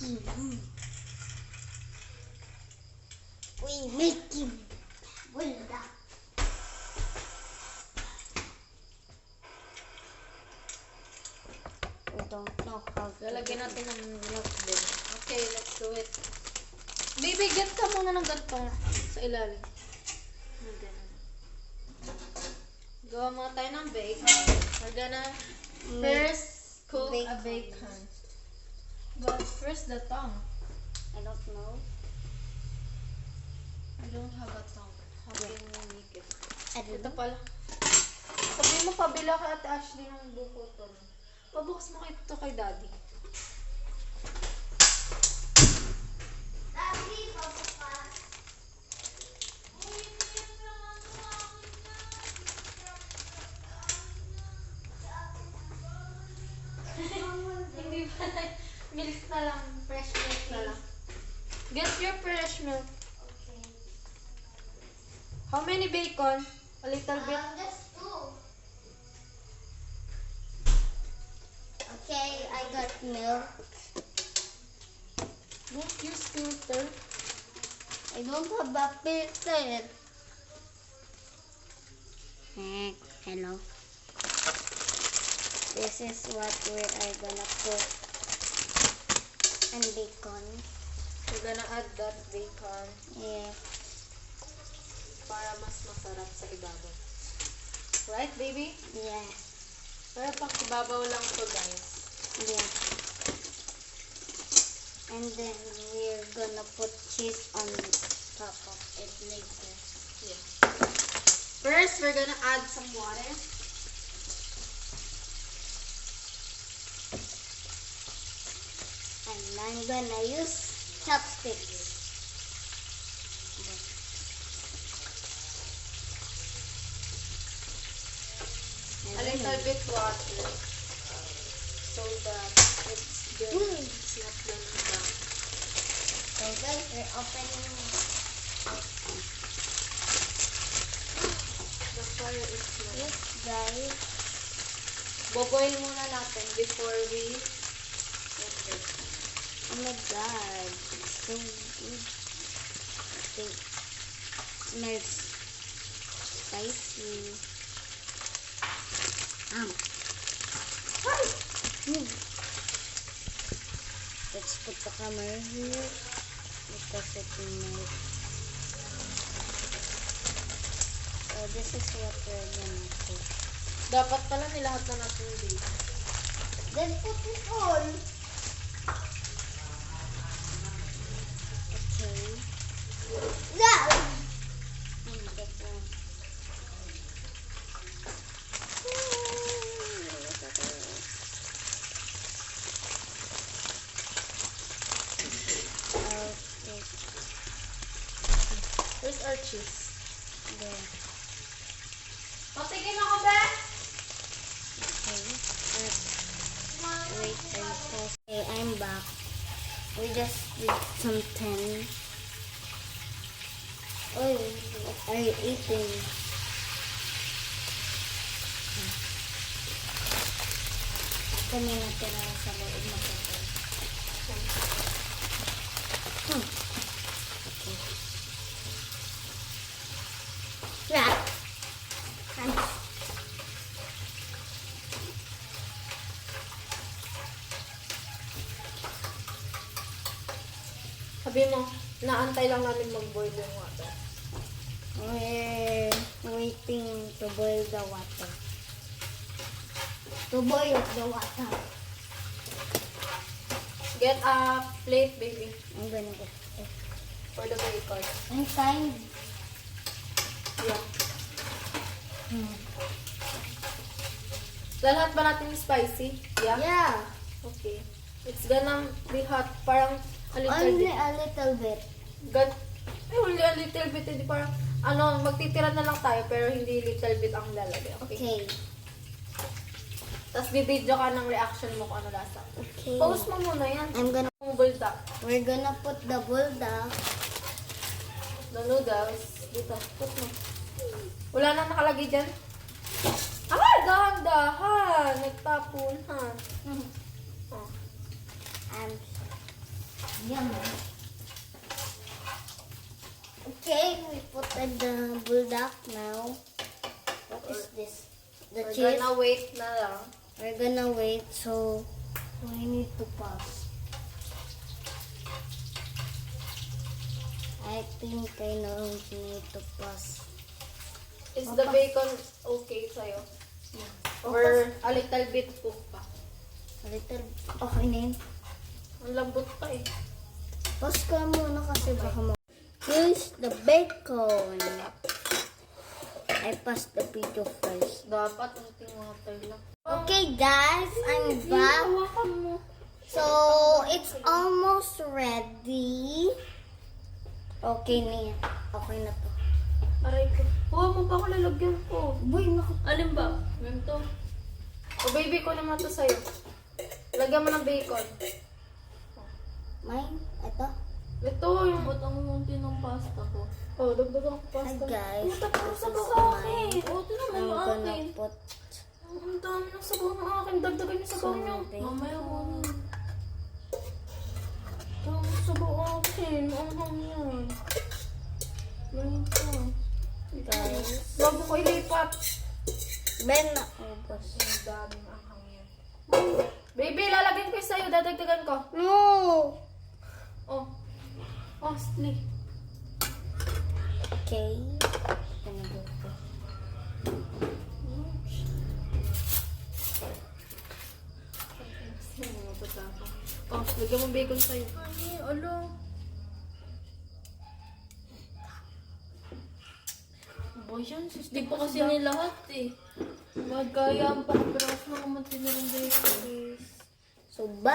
We making bulda. We don't know how to Lalagyan do natin ng milk din. Okay, let's do it. Baby, get ka muna ng ganito sa ilalim. Ganun. Gawa muna tayo ng bacon. We're gonna first cook a bacon. But first the tongue. I don't know. I don't have a tongue. How can we make it? I don't Ito know. pala. Sabihin mo pabila kay Ate Ashley ng buko to. Pabukas mo ito kay Daddy. Daddy, pabukas. Hindi pa. Milk na lang. Fresh milk na lang. Get your fresh milk. Okay. How many bacon? A little bit. Just two. Okay, I got milk. Don't use filter. I don't have a filter. Hello. This is what we are gonna put and bacon. We're gonna add that bacon Yeah. para mas masarap sa ibabaw. Right, baby? Yeah. Pero pang ibabaw lang to, guys. Yeah. And then we're gonna put cheese on top of it later. Yeah. First, we're gonna add some water. And I'm gonna use chopsticks. A little bit water so that it's good. It's not gonna down. So guys, we're opening. The fire is low. Yes, guys. Boboil muna natin before we put it. Oh my god, it's so good. It smells spicy. Let's put the camera here because it might. So this is what we're gonna cook. Dapat pala nilahat na natin yung bacon. Then put it on. Okay. Now. Okay. Where's our cheese? There. Patigin ako, ba? Okay. Wait and pause. Okay, I'm back. We just did some 10. Oh, what are you eating? Kami natira sa loob na ito. Okay. Yeah. Thanks. Sabi mo, naantay lang namin mag-boil yung water. We're waiting to boil the water. To boil the water. Get a plate, baby, I'm gonna get it. for the bacon. I'm kind. Yeah. Lahat ba natin spicy? Yeah? Yeah. Okay. It's gonna be hot. Parang a little Only bit. a little bit. God, only a little bit. Hindi parang, magtitira na lang tayo pero hindi little bit ang lalagay. Okay? Okay. Tapos bibidyo ka ng reaction mo kung ano lasa. Okay. Pause mo muna yan. I'm gonna. Bulda. We're gonna put the bulda. The noodles. Dito. Put mo. Wala na nakalagay dyan. Ay, dahan-dahan. Nagtapon, ha? Oh. I'm Yum. Okay, we put in the bulldog now. What is this? The We're cheese. gonna wait na lang. We're gonna wait, so we need to pause. I think I know we need to pause. Is the bacon okay sa'yo? Or a little bit cook pa? A little, okay na yun. Ang lambot pa eh. Pause ka muna kasi baka mo. Here's the bacon. I paused the video first. Dapat unting water lang. Okay guys, I'm back. Hawakan mo. So, it's almost ready. Okay na yan. Okay na to. Aray ko. Huwa mo pa ako lalagyan ko. Boy, naku. Alin ba? Ganito. O baby ko naman to sa'yo. Lagyan mo ng bacon. Mine, ito. Ito yung butang munti ng pasta ko. Oh, dagdagan ko Hi pasta. guys, Puta pa this sa is akin. mine. Oh, ito naman I'm yung gonna akin. put Ang dami ng sabaw ng akin. Dagdagan yung sabaw niyo. something. Mamaya ko. Dami ng sabaw akin. Ang hangyan. Ganito. Guys. Bago ko ilipat. Ben, naubos. Ang dami ng anghang yan. Baby, lalagyan ko yung sa'yo. Dadagdagan ko. No! Oh. Oh, split. Okay. Ganito to. Oh, lagyan mo bacon sa'yo. Ay, alo. Ba yan? Di pa kasi ni lahat eh. Magkaya ang pang-brush na kumunti na ng bacon. So, bye!